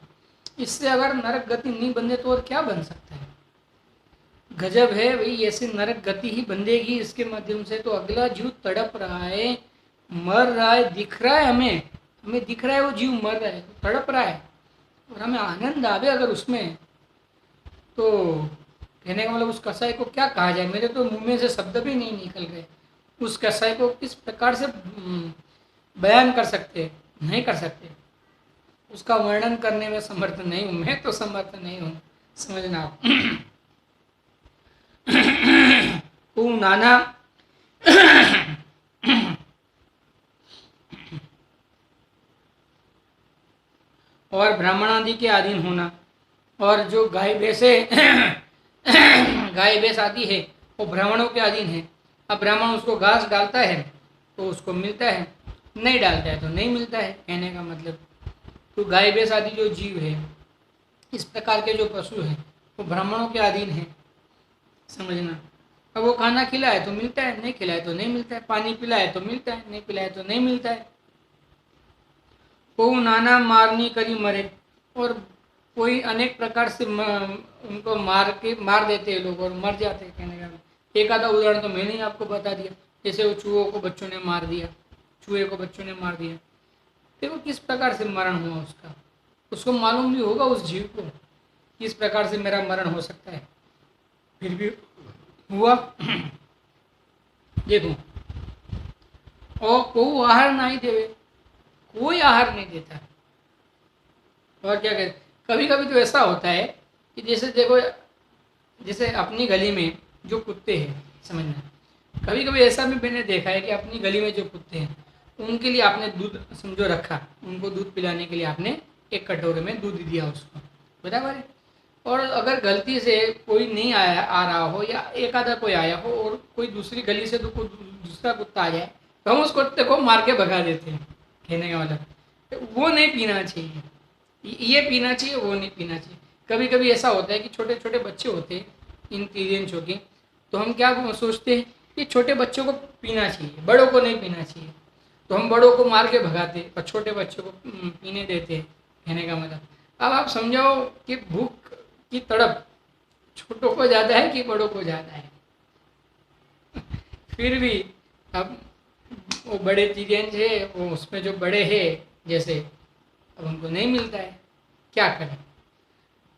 इससे अगर नरक गति नहीं बंधे तो और क्या बन सकता है? गजब है भाई, ऐसी नरक गति ही बंधेगी इसके माध्यम से। तो अगला जीव तड़प रहा है, मर रहा है, दिख रहा है, हमें दिख रहा है वो जीव मर रहा है, तड़प रहा है, और हमें आनंद आवे अगर उसमें, तो कहने का मतलब उस कसाई को क्या कहा जाए? मेरे तो मुंह में से शब्द भी नहीं निकल गए। उस कसाई को किस प्रकार से बयान कर सकते? नहीं कर सकते। उसका वर्णन करने में समर्थ नहीं हूँ, मैं तो समर्थ नहीं हूँ, समझना आप। नाना और ब्राह्मण आदि के अधीन होना, और जो गाय भैंसे गाय भैंस आदि है वो ब्राह्मणों के अधीन है। अब ब्राह्मण उसको घास डालता है तो उसको मिलता है, नहीं डालता है तो नहीं मिलता है, कहने का मतलब। तो गाय भैंस आदि जो जीव है, इस प्रकार के जो पशु हैं, वो ब्राह्मणों के अधीन है, समझना। अब वो खाना खिलाए तो मिलता है, नहीं खिलाए तो नहीं मिलता है, पानी पिलाए तो मिलता है, नहीं पिलाए तो नहीं मिलता है। को नाना मारनी करी मरे, और कोई अनेक प्रकार से उनको मार देते हैं लोग और मर जाते हैं। कहने का एक आधा उदाहरण तो मैंने ही आपको बता दिया, जैसे वो चूहों को बच्चों ने मार दिया, चूहे को बच्चों ने मार दिया। देखो किस प्रकार से मरण हुआ उसका, उसको मालूम भी होगा उस जीव को किस प्रकार से मेरा मरण हो सकता है, फिर भी हुआ। देखो, और को आहार नहीं देवे, कोई आहार नहीं देता। और क्या कहते, कभी कभी तो ऐसा होता है कि जैसे देखो, जैसे अपनी गली में जो कुत्ते हैं, समझना, कभी कभी ऐसा भी मैंने देखा है कि अपनी गली में जो कुत्ते हैं उनके लिए आपने दूध समझो रखा, उनको दूध पिलाने के लिए आपने एक कटोरे में दूध दिया उसको, बराबर है। और अगर गलती से कोई नहीं आया आ रहा हो या एक आधा कोई आया हो और कोई दूसरी गली से तो कोई दूसरा कुत्ता आ जाए तो हम उस कुत्ते को मार के भगा देते हैं। कहने का मतलब वो नहीं पीना चाहिए, ये पीना चाहिए, वो नहीं पीना चाहिए। कभी कभी ऐसा होता है कि छोटे छोटे बच्चे होते हैं इन तीरेंचों के, तो हम क्या सोचते हैं कि छोटे बच्चों को पीना चाहिए, बड़ों को नहीं पीना चाहिए, तो हम बड़ों को मार के भगाते और छोटे बच्चों को पीने देते। कहने का मतलब अब आप समझाओ कि भूख की तड़प छोटों को ज़्यादा है कि बड़ों को ज़्यादा है। फिर भी अब वो बड़े तीरेंच है, वो उसमें जो बड़े हैं जैसे, अब उनको नहीं मिलता है, क्या करें,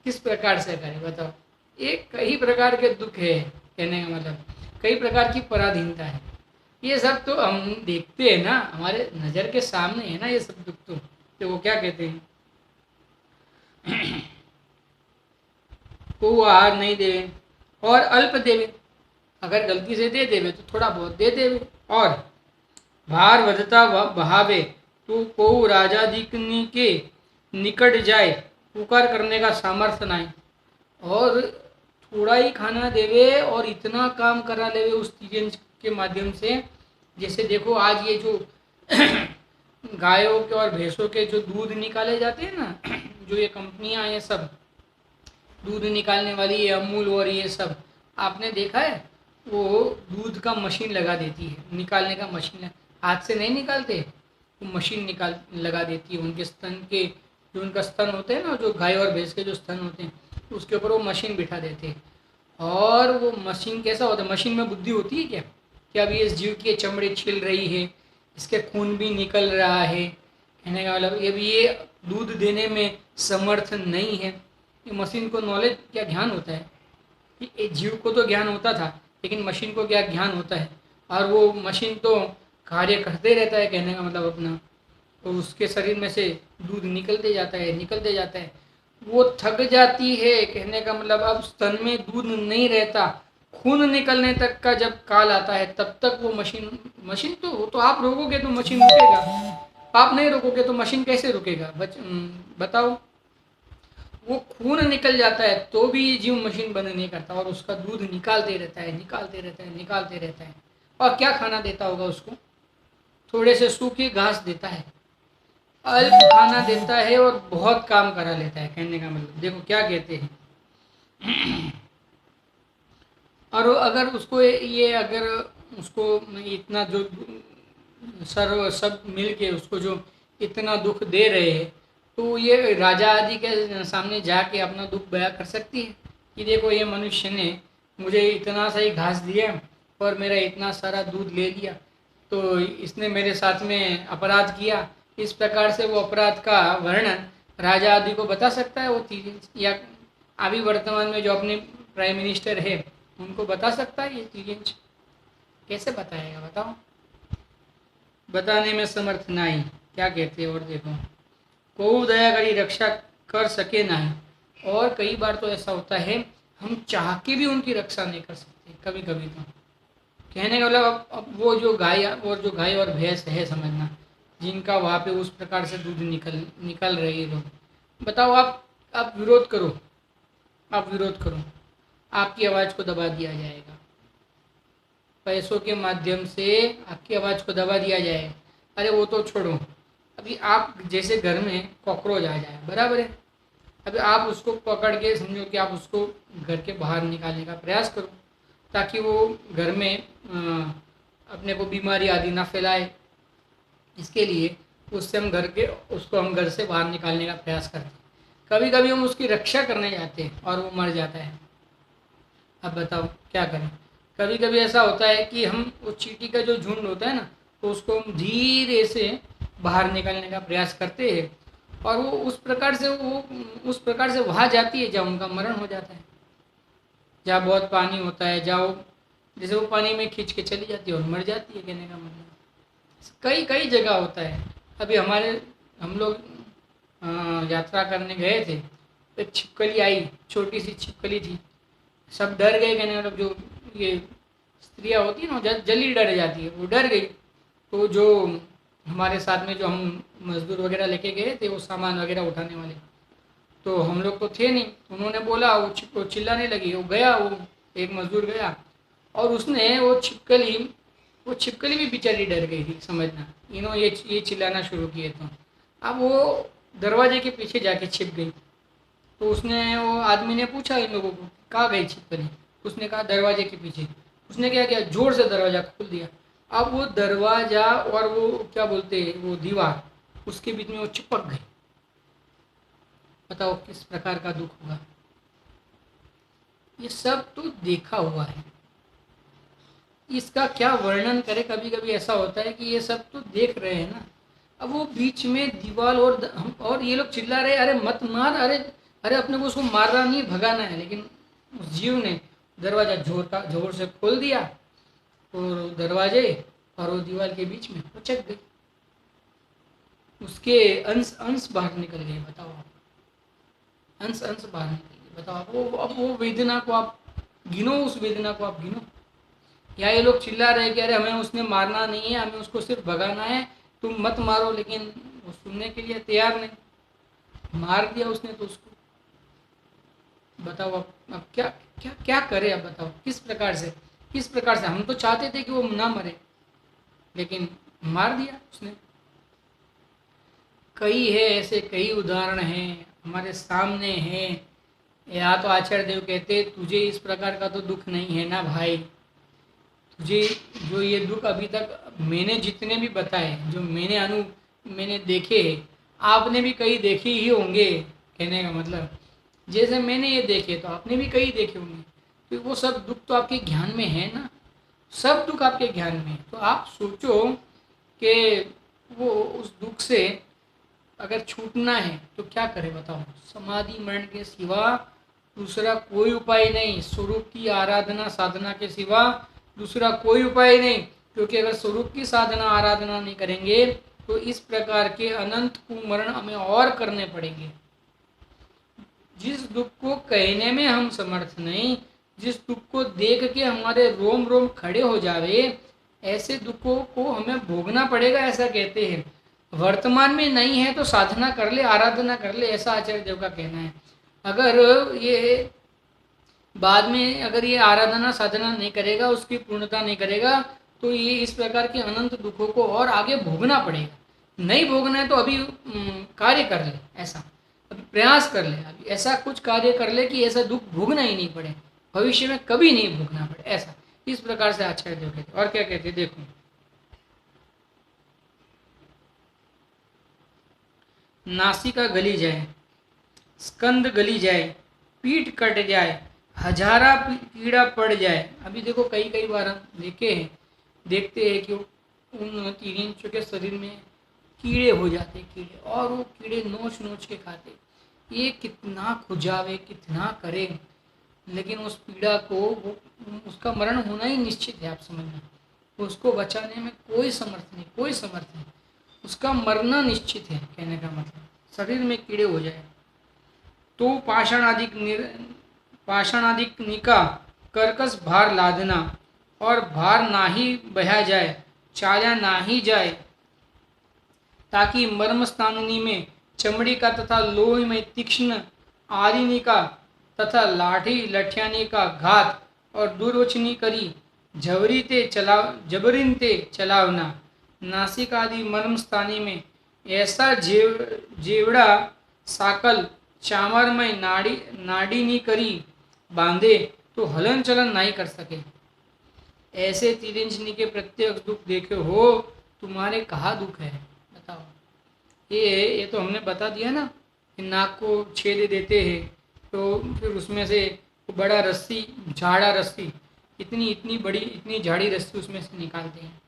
किस प्रकार से करें बताओ। एक कई प्रकार के दुख है, कहने का मतलब कई प्रकार की पराधीनता है। ये सब तो हम देखते हैं ना, हमारे नज़र के सामने है ना ये सब दुख। तो वो क्या कहते हैं, को आहार नहीं देवे और अल्प देवे, अगर गलती से दे देवे तो थोड़ा बहुत दे देवे, और भार वधता बहावे तो को राजाधिकनी के निकट जाए, पुकार करने का सामर्थ्य नहीं। और थोड़ा ही खाना देवे और इतना काम करा लेवे उस तीजन के माध्यम से। जैसे देखो आज ये जो गायों के और भैंसों के जो दूध निकाले जाते हैं ना, जो ये कंपनियां हैं सब दूध निकालने वाली, ये अमूल और ये सब, आपने देखा है वो दूध का मशीन लगा देती है, निकालने का मशीन, हाथ से नहीं निकालते, वो मशीन निकाल लगा देती है उनके स्तन के, जो उनका स्तन होते हैं ना, जो गाय और भैंस के जो स्तन होते हैं उसके ऊपर वो मशीन बिठा देते हैं। और वो मशीन कैसा होता है, मशीन में बुद्धि होती है क्या कि अभी इस जीव की चमड़ी छिल रही है, इसके खून भी निकल रहा है, कहने का मतलब ये दूध देने में समर्थ नहीं है। ये मशीन को नॉलेज क्या ज्ञान होता है, कि जीव को तो ज्ञान होता था लेकिन मशीन को क्या ज्ञान होता है, और वो मशीन तो कार्य करते रहता है, कहने का मतलब अपना, तो उसके शरीर में से दूध निकलते जाता है निकलते जाता है, वो थक जाती है। कहने का मतलब अब स्तन में दूध नहीं रहता, खून निकलने तक का जब काल आता है तब तक वो मशीन तो वो तो आप रोकोगे तो मशीन रुकेगा, आप नहीं रोकोगे तो मशीन कैसे रुकेगा बताओ। वो खून निकल जाता है तो भी ये जीव मशीन बंद नहीं करता और उसका दूध निकालते रहता है निकालते रहता है निकालते रहता है। और क्या खाना देता होगा उसको, थोड़े से सूखी घास देता है, अल्प खाना देता है और बहुत काम करा लेता है। कहने का मतलब देखो क्या कहते हैं। और अगर उसको ये अगर उसको इतना जो सर्व सब मिल के उसको जो इतना दुख दे रहे हैं, तो ये राजा आदि के सामने जाके अपना दुख बयां कर सकती है कि देखो ये मनुष्य ने मुझे इतना सा ही घास दिया और मेरा इतना सारा दूध ले लिया, तो इसने मेरे साथ में अपराध किया। इस प्रकार से वो अपराध का वर्णन राजा आदि को बता सकता है वो चीज़ें, या अभी वर्तमान में जो अपने प्राइम मिनिस्टर है उनको बता सकता है ये चीज़ें। कैसे बताएगा बताओ, बताने में समर्थ नहीं। क्या कहते हैं और देखो, को दया करी रक्षा कर सके नहीं। और कई बार तो ऐसा होता है हम चाह के भी उनकी रक्षा नहीं कर सकते, कभी कभी तो। कहने का मतलब अब वो जो गाय और भैंस है, समझना, जिनका वहाँ पे उस प्रकार से दूध निकल रही है, लोग बताओ, आप विरोध करो, आप विरोध करो, आपकी आवाज़ को दबा दिया जाएगा, पैसों के माध्यम से आपकी आवाज़ को दबा दिया जाएगा। अरे वो तो छोड़ो, अभी आप जैसे घर में कॉकरोच आ जाए, बराबर है, अभी आप उसको पकड़ के समझो कि आप उसको घर के बाहर निकालने का प्रयास करो ताकि वो घर में अपने को बीमारी आदि ना फैलाए। इसके लिए उसको हम घर से बाहर निकालने का प्रयास करते हैं। कभी कभी हम उसकी रक्षा करने जाते हैं और वो मर जाता है। अब बताओ क्या करें। कभी कभी ऐसा होता है कि हम उस चींटी का जो झुंड होता है ना, तो उसको हम धीरे से बाहर निकलने का प्रयास करते हैं, और वो उस प्रकार से वहाँ जाती है जहाँ उनका मरण हो जाता है। जहाँ बहुत पानी होता है, जहाँ वो जैसे वो पानी में खींच के चली जाती है और मर जाती है, कहने का मतलब कई कई जगह होता है। अभी हम लोग यात्रा करने गए थे, एक छिपकली आई, छोटी सी छिपकली थी। सब डर गए, कहने मतलब जो ये स्त्रियाँ होती है ना, जल्दी डर जाती है, वो डर गई। तो जो हमारे साथ में जो हम मजदूर वगैरह लेके गए थे, वो सामान वगैरह उठाने वाले, तो हम लोग तो थे नहीं, तो उन्होंने बोला, वो चिल्लाने लगी, वो गया, वो एक मजदूर गया और उसने वो छिपकली भी बेचारी डर गई थी, समझना। ये चिल्लाना शुरू किए तो अब वो दरवाजे के पीछे जाके छिप गई। तो वो आदमी ने पूछा इन लोगों को, कहाँ गई छिपकली? उसने कहा दरवाजे के पीछे। उसने क्या किया, जोर से दरवाजा खोल दिया। अब वो दरवाजा और वो क्या बोलते हैं, वो दीवार, उसके बीच में वो चिपक गई। बताओ किस प्रकार का दुख होगा। ये सब तो देखा हुआ है, इसका क्या वर्णन करें। कभी कभी ऐसा होता है कि ये सब तो देख रहे हैं ना, अब वो बीच में दीवार और ये लोग चिल्ला रहे, अरे मत मार, अरे अरे अपने को उसको मारना नहीं, भगाना है। लेकिन उस जीव ने दरवाजा जोर से खोल दिया और दरवाजे और वो दीवार के बीच में उचक गई, उसके अंश अंश बाहर निकल गए। बताओ आप, अंश अंश बाहर निकल गए। बताओ आप, अब वो वेदना को आप गिनो, उस वेदना को आप गिनो। या ये लोग चिल्ला रहे कि अरे हमें उसने मारना नहीं है, हमें उसको सिर्फ भगाना है, तुम मत मारो। लेकिन वो सुनने के लिए तैयार नहीं, मार दिया उसने तो उसको। बताओ अब क्या क्या क्या करे। अब बताओ किस प्रकार से हम तो चाहते थे कि वो ना मरे, लेकिन मार दिया उसने। कई है ऐसे, कई उदाहरण हैं हमारे सामने हैं। या तो आचार्य देव कहते, तुझे इस प्रकार का तो दुख नहीं है ना भाई, तुझे जो ये दुख अभी तक मैंने जितने भी बताए, जो मैंने देखे, आपने भी कई देखे ही होंगे। कहने का मतलब जैसे मैंने ये देखे तो आपने भी कई देखे होंगे। तो वो सब दुख तो आपके ज्ञान में है ना, सब दुख आपके ज्ञान में है। तो आप सोचो कि वो उस दुख से अगर छूटना है तो क्या करें। बताओ, समाधि मरण के सिवा दूसरा कोई उपाय नहीं, स्वरूप की आराधना साधना के सिवा दूसरा कोई उपाय नहीं। क्योंकि अगर स्वरूप की साधना आराधना नहीं करेंगे तो इस प्रकार के अनंत कुमरण हमें और करने पड़ेंगे। जिस दुख को कहने में हम समर्थ नहीं, जिस दुख को देख के हमारे रोम रोम खड़े हो जावे, ऐसे दुखों को हमें भोगना पड़ेगा, ऐसा कहते हैं। वर्तमान में नहीं है तो साधना कर ले, आराधना कर ले, ऐसा आचार्य देव का कहना है। अगर ये बाद में अगर ये आराधना साधना नहीं करेगा, उसकी पूर्णता नहीं करेगा, तो ये इस प्रकार के अनंत दुखों को और आगे भोगना पड़ेगा। नहीं भोगना है तो अभी कार्य कर ले, ऐसा अभी प्रयास कर ले, अभी ऐसा कुछ कार्य कर ले कि ऐसा दुख भोगना ही नहीं पड़े, भविष्य में कभी नहीं भोगना पड़े। ऐसा इस प्रकार से आचार्य देव कहते। और क्या कहते, देखो, नासिका गली जाए, स्कंद गली जाए, पीठ कट जाए, हजारा कीड़ा पड़ जाए। अभी देखो कई कई बार हम देखते हैं कि उन तीन के शरीर में कीड़े हो जाते, कीड़े, और वो कीड़े नोच नोच के खाते। ये कितना खुजावे, कितना करे, लेकिन उस पीड़ा को उसका मरण होना ही निश्चित है। आप समझना, उसको बचाने में कोई समर्थ नहीं, कोई समर्थ नहीं, उसका मरना निश्चित है। कहने का मतलब शरीर में कीड़े हो जाए तो पाषाणादिक निका कर्कश भार लादना, और भार ना ही बहा जाए, चाला ना ही जाए, ताकि मर्म स्थानी में चमड़ी का तथा लोही में तीक्ष्ण आरिनी का तथा लाठी लठियानी का घात, और दुर्वचनी करी जबरीन ते चलावना। नासिक आदि मर्म स्थानी में ऐसा जेवड़ा साकल चामरमय नाड़ी करी बांधे तो हलन चलन नहीं कर सके। ऐसे तिरंजनी के प्रत्यक्ष दुख देखे हो, तुम्हारे कहाँ दुख है। बताओ, ये तो हमने बता दिया ना, नाक को छेद देते हैं, तो फिर उसमें से बड़ा रस्सी, झाड़ा रस्सी, इतनी इतनी बड़ी, इतनी झाड़ी रस्सी उसमें से निकालते हैं,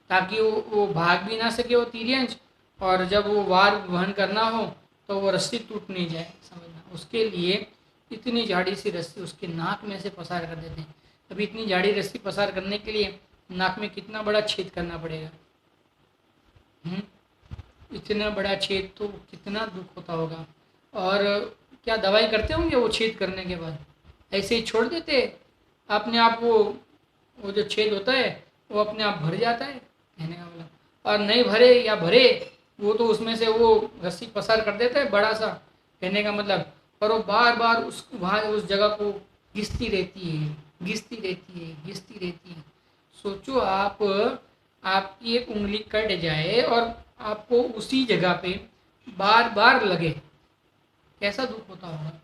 ताकि वो भाग भी ना सके वो तिर्यंच, और जब वो वार वहन करना हो तो वो रस्सी टूट नहीं जाए, समझना। उसके लिए इतनी झाड़ी सी रस्सी उसके नाक में से पसार कर देते हैं। अभी इतनी झाड़ी रस्सी पसार करने के लिए नाक में कितना बड़ा छेद करना पड़ेगा। इतना बड़ा छेद, तो कितना दुख होता होगा। और क्या दवाई करते होंगे वो छेद करने के बाद? ऐसे ही छोड़ देते अपने आप? वो जो छेद होता है वो अपने आप भर जाता है, कहने का मतलब। और नहीं भरे या भरे, वो तो उसमें से वो रस्सी पसार कर देता है बड़ा सा, कहने का मतलब। पर वो बार बार वहाँ उस जगह को घिसती रहती है, घिसती रहती है, घिसती रहती है। सोचो आप, आपकी एक उंगली कट जाए और आपको उसी जगह पे बार बार लगे, कैसा दुख होता होगा।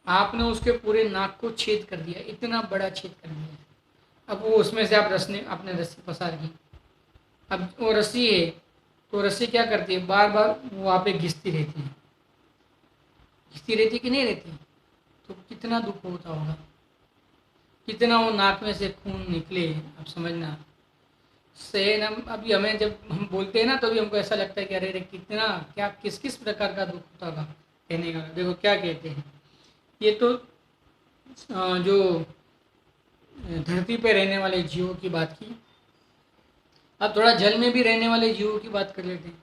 आपने उसके पूरे नाक को छेद कर दिया, इतना बड़ा छेद कर दिया। अब वो उसमें से आपने रस्सी पसार की। अब वो रस्सी है, तो रस्सी क्या करती है, बार बार वहाँ पे घिसती रहती है, घिसती रहती कि नहीं रहती? तो कितना दुख होता होगा, कितना वो नाक में से खून निकले, अब समझना। सहन हम अभी, हमें जब हम बोलते हैं ना, तो भी हमको ऐसा लगता है कि अरे रे कितना, क्या किस किस प्रकार का दुख होता होगा, कहने का। देखो क्या कहते हैं, ये तो जो धरती पे रहने वाले जीवों की बात की। अब थोड़ा जल में भी रहने वाले जीवों की बात कर लेते हैं।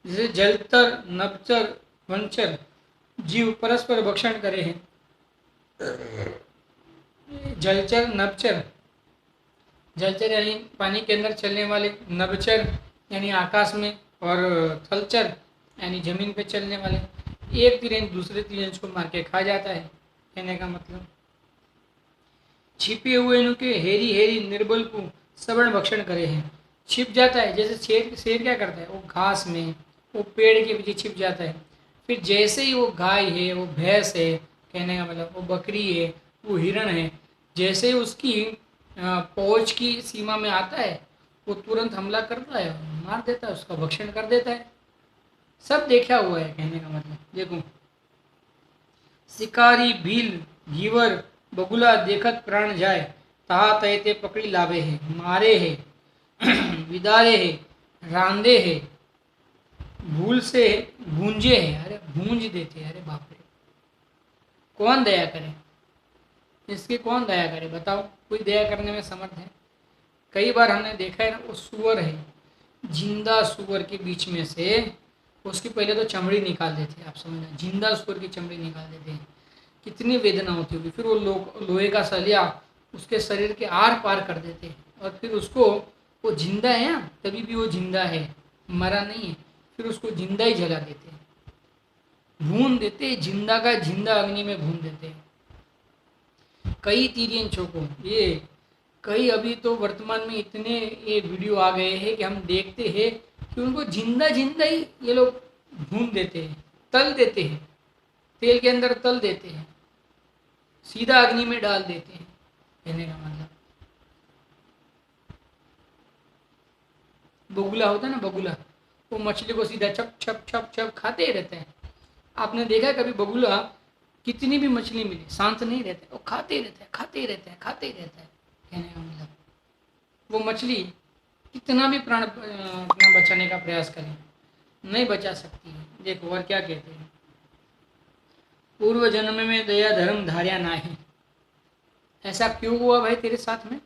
जैसे जलचर, नभचर, वनचर जीव परस्पर भक्षण करे हैं। जलचर, नभचर, जलचर यानी पानी के अंदर चलने वाले, नभचर यानी आकाश में, और थलचर यानी जमीन पे चलने वाले। एक तिरंज दूसरे तिरंज को मार के खा जाता है, कहने का मतलब। छिपे हुए के हेरी हेरी निर्बल को सबण भक्षण करे हैं। छिप जाता है, जैसे शेर, शेर क्या करता है, वो घास में, वो पेड़ के पीछे छिप जाता है। फिर जैसे ही वो गाय है, वो भैंस है, कहने का मतलब वो बकरी है, वो हिरण है, जैसे ही उसकी पहुँच की सीमा में आता है, वो तुरंत हमला करता है, मार देता है, उसका भक्षण कर देता है। सब देखा हुआ है, कहने का मतलब। देखो, शिकारी भील घीवर बगुला देखत प्राण जाए, तहा तयते पकड़ी लावे है, मारे है विदारे है, रांदे है, भूल से भूंजे है, अरे भूंज देते हैं, अरे बाप रे। कौन दया करे, इसकी कौन दया करे, बताओ? कोई दया करने में समर्थ है? कई बार हमने देखा है ना, वो सुअर है, जिंदा सुअर के बीच में से उसकी पहले तो चमड़ी निकाल देते हैं, आप समझना, जिंदा सुअर की चमड़ी निकाल देते हैं, कितनी वेदना होती होगी। फिर वो लोहे का सलिया उसके शरीर के आर पार कर देते हैं, और फिर उसको, वो जिंदा है ना, तभी भी वो जिंदा है, मरा नहीं है, फिर उसको जिंदा ही जला देते हैं, भून देते हैं, जिंदा का जिंदा अग्नि में भून देते हैं। कई तिर्यंचों को, ये कई, अभी तो वर्तमान में इतने ये वीडियो आ गए हैं कि हम देखते हैं कि उनको जिंदा जिंदा ही ये लोग भून देते हैं, तल देते हैं, तेल के अंदर तल देते हैं, सीधा अग्नि में डाल देते हैं, कहने का मतलब। बगुला होता है ना, बगुला, वो मछली को सीधा छप छप छप छप खाते ही रहते हैं। आपने देखा है कभी बगुला, कितनी भी मछली मिले शांत नहीं रहते, वो खाते ही रहते हैं, खाते ही रहते हैं, खाते ही रहते हैं, कहने का मतलब। वो मछली कितना भी प्राण अपना बचाने का प्रयास करें, नहीं बचा सकती है। देखो और क्या कहते हैं, पूर्व जन्म में दया धर्म धार्या नाही। ऐसा क्यों हुआ भाई तेरे साथ में?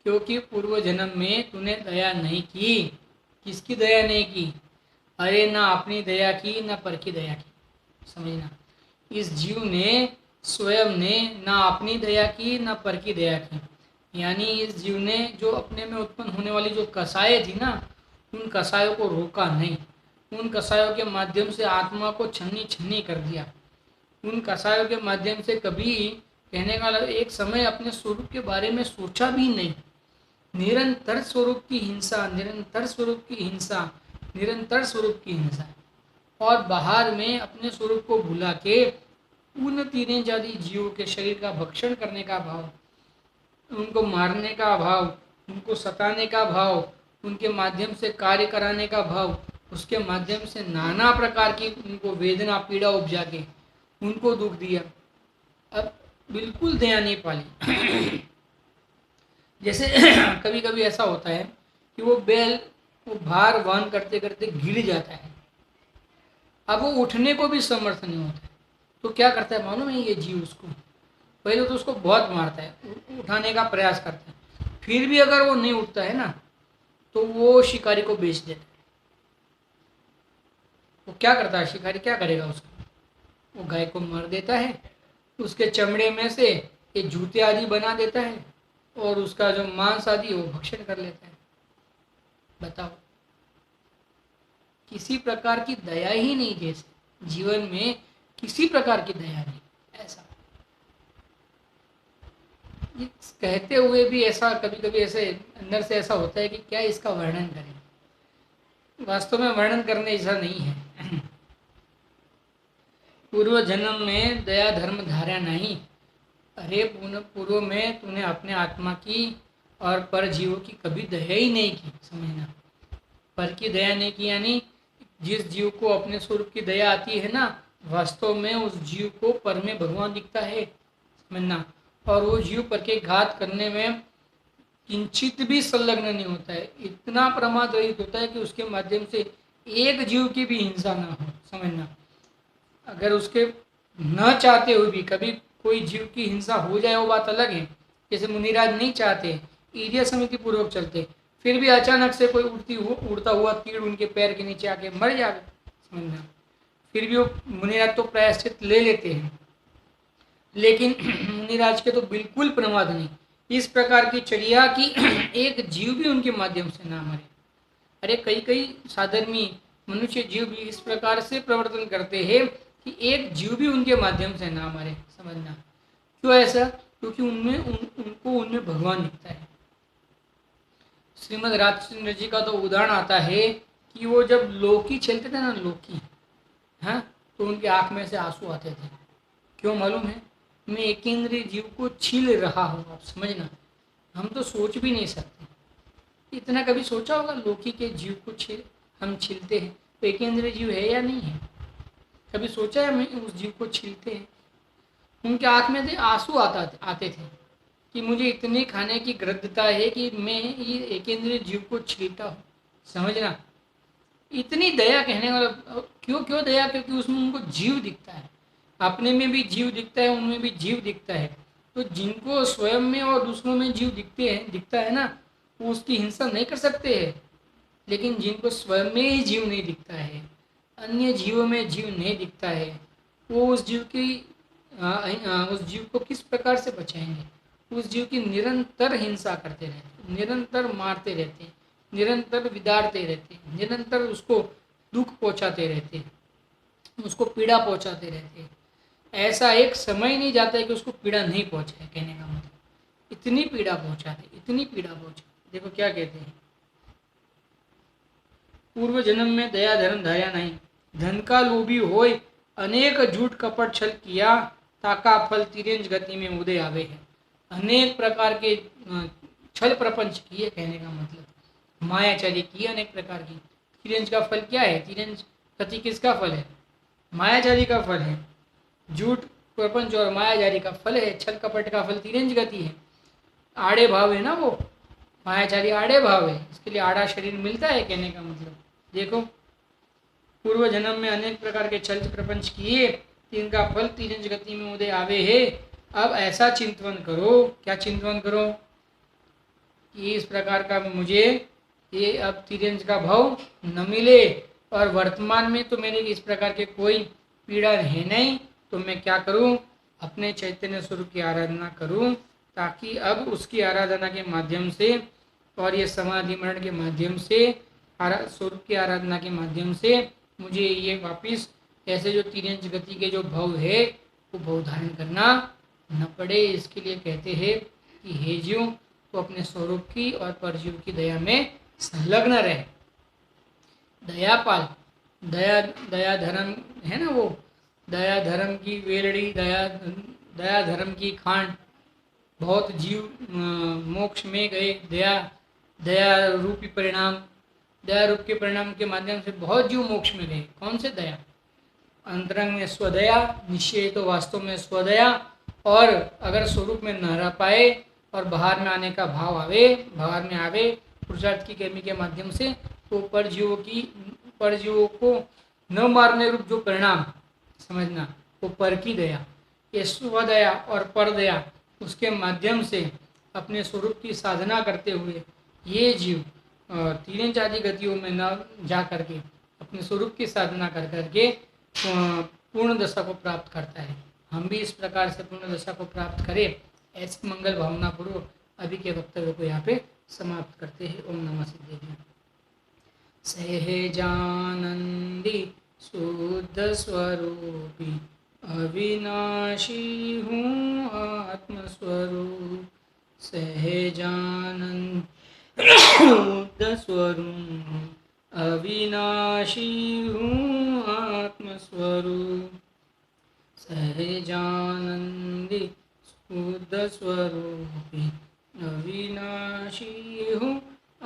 क्योंकि पूर्व जन्म में तूने दया नहीं की। किसकी दया नहीं की? अरे ना अपनी दया की, ना पर की दया की, समझना। इस जीव ने, स्वयं ने, ना अपनी दया की, ना पर की दया की। यानी इस जीव ने जो अपने में उत्पन्न होने वाली जो कसाएं थी ना, उन कसायों को रोका नहीं, उन कसायों के माध्यम से आत्मा को छन्नी छन्नी कर दिया। उन कसायों के माध्यम से कभी, कहने का एक समय अपने स्वरूप के बारे में सोचा भी नहीं। निरंतर स्वरूप की हिंसा, निरंतर स्वरूप की हिंसा, निरंतर स्वरूप की हिंसा, और बाहर में अपने स्वरूप को भुला के उन तीन जाति जीवों के शरीर का भक्षण करने का भाव, उनको मारने का भाव, उनको सताने का भाव, उनके माध्यम से कार्य कराने का भाव, उसके माध्यम से नाना प्रकार की उनको वेदना पीड़ा उपजा के उनको दुख दिया। अब बिल्कुल दया नहीं पाली। जैसे कभी कभी ऐसा होता है कि वो बैल वो भार वहन करते करते गिर जाता है, अब वो उठने को भी समर्थ नहीं होता है, तो क्या करता है मालूम है ये जीव? उसको पहले तो उसको बहुत मारता है, उठाने का प्रयास करता है, फिर भी अगर वो नहीं उठता है ना तो वो शिकारी को बेच देता है। वो क्या करता है शिकारी, क्या करेगा उसका? वो गाय को मार देता है, उसके चमड़े में से ये जूते आदि बना देता है और उसका जो मांस आदि वो भक्षण कर लेता है। बताओ, किसी प्रकार की दया ही नहीं, जैसे जीवन में किसी प्रकार की दया नहीं। ऐसा ये कहते हुए भी ऐसा कभी कभी ऐसे अंदर से ऐसा होता है कि क्या इसका वर्णन करें। वास्तव में वर्णन करने जैसा नहीं है। पूर्व जन्म में दया धर्म धारा नहीं। अरे पूर्व में तूने अपने आत्मा की और पर जीवों की कभी दया ही नहीं की, समझना। पर की दया नहीं की यानी जिस जीव को अपने स्वरूप की दया आती है ना, वास्तव में उस जीव को पर में भगवान दिखता है, समझना। और वो जीव पर के घात करने में किंचित भी संलग्न नहीं होता है, इतना प्रमाद रहित होता है कि उसके माध्यम से एक जीव की भी हिंसा ना हो, समझना। अगर उसके न चाहते हुए भी कभी कोई जीव की हिंसा हो जाए वो बात अलग है, जैसे मुनिराज नहीं चाहते, ईर्ष्या समिति पूर्वक चलते, फिर भी अचानक से कोई उड़ता हुआ तीर उनके पैर के नीचे आके मर जाए, समझना, फिर भी वो मुनिराज तो प्रायश्चित ले लेते हैं। लेकिन मुनिराज के तो बिल्कुल प्रमाद नहीं, इस प्रकार की चर्या की एक जीव भी उनके माध्यम से ना मरे। अरे कई कई साधर्मी मनुष्य जीव भी इस प्रकार से प्रवर्तन करते हैं कि एक जीव भी उनके माध्यम से ना मरे, समझना। क्यों ऐसा? क्योंकि उनको उनमें भगवान दिखता है। श्रीमद रामचंद्र जी का तो उदाहरण आता है कि वो जब लोकी चलते थे ना, लोकी, हाँ, तो उनकी आंख में से आंसू आते थे। क्यों मालूम है? मैं एक इंद्रिय जीव को छील रहा हूँ, आप समझना। हम तो सोच भी नहीं सकते, इतना कभी सोचा होगा लोकी के जीव को हम छीलते हैं तो एक इंद्रिय जीव है या नहीं है? कभी सोचा है हम उस जीव को छीलते हैं? उनके आंख में से आंसू आते थे कि मुझे इतने खाने की ग्रद्धता है कि मैं ये एक इंद्रिय जीव को छीलता हूँ, समझना। इतनी दया कहने वाला क्यों क्यों दया? क्योंकि उसमें उनको जीव दिखता है, अपने में भी जीव दिखता है, उनमें भी जीव दिखता है। तो जिनको स्वयं में और दूसरों में जीव दिखता है ना, वो उसकी हिंसा नहीं कर सकते हैं। लेकिन जिनको स्वयं में ही जीव नहीं दिखता है, अन्य जीवों में जीव नहीं दिखता है, वो उस जीव को किस प्रकार से बचाएंगे? उस जीव की निरंतर हिंसा करते रहते, निरंतर मारते रहते, निरंतर विदारते रहते, निरंतर उसको दुख पहुंचाते रहते, उसको पीड़ा पहुंचाते रहते। ऐसा एक समय नहीं जाता है कि उसको पीड़ा नहीं पहुंचाए, कहने का मतलब इतनी पीड़ा पहुंचाते, इतनी पीड़ा पहुंचाते। देखो क्या कहते हैं, पूर्व जन्म में दया धर्म धाया नहीं, धन का लोभी होय, अनेक झूठ कपट छल किया, ताका फल तिरंज गति में उदय आवे है। अनेक प्रकार के छल प्रपंच किए, कहने का मतलब मायाचारी की अनेक प्रकार की। तिरंज का फल क्या है? तिरंज गति किसका फल है? मायाचारी का फल है। झूठ प्रपंच और मायाचारी का फल है, छल कपट का फल तिरंज गति है। आड़े भाव है ना, वो मायाचारी आड़े भाव है, इसके लिए आड़ा शरीर मिलता है, कहने का मतलब। देखो, पूर्व जन्म में अनेक प्रकार के छल प्रपंच किए, इनका फल तिरंज गति में उदय आवे है। अब ऐसा चिंतन करो, क्या चिंतन करो? कि इस प्रकार का मुझे ये अब तिरंज का भाव न मिले, और वर्तमान में तो मेरे इस प्रकार के कोई पीड़ा है नहीं, तो मैं क्या करूं? अपने चैतन्य स्वरूप की आराधना करूं, ताकि अब उसकी आराधना के माध्यम से और ये समाधि मरण के माध्यम से, स्वरूप की आराधना के माध्यम से मुझे ये वापिस ऐसे जो तिरंज गति के जो भाव है वो भाव धारण करना न पड़े। इसके लिए कहते हैं कि हे जीव, तो अपने स्वरूप की और परजीव की दया में संलग्न रहे। दयापाल, दया दया धर्म है ना, वो दया धर्म की वेलड़ी, दया धर्म की खांड। बहुत जीव मोक्ष में गए दया रूपी परिणाम दया रूप के परिणाम के माध्यम से बहुत जीव मोक्ष में गए। कौन से दया? अंतरंग में स्वदया, निश्चय तो वास्तव में स्वदया, और अगर स्वरूप में न रह पाए और बाहर में आने का भाव आवे, बाहर में आवे पुरुषार्थ की कर्मी के माध्यम से, तो परजीवों को न मारने रूप जो परिणाम समझना, वो पर की दया, ये स्वदया और परदया, उसके माध्यम से अपने स्वरूप की साधना करते हुए ये जीव तीन चार गतियों में न जा करके अपने स्वरूप की साधना कर करके पूर्ण दशा को प्राप्त करता है। हम भी इस प्रकार से पूर्ण दशा को प्राप्त करें, ऐसी मंगल भावना पूर्वक अभी के वक्तव्य को यहाँ पे समाप्त करते हैं। ओम नमः सिद्धेभ्यो। सहजानंदी शुद्ध स्वरूपी अविनाशी हूँ आत्मस्वरूप, सहजानंद शुद्ध स्वरूप अविनाशी हूँ आत्मस्वरूप, सहजानंदी शुद्ध स्वरूपी अविनाशी हूँ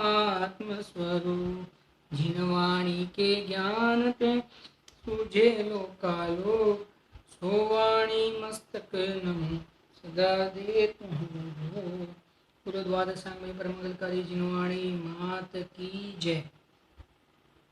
आत्मस्वरूप, जिनवाणी के ज्ञान पे सूझे लोकालोक, सोवाणी मस्तक नमो सदा देत हूँ। पूर्व द्वादशांग में परमंगलकारी जिनवाणी मात की जय।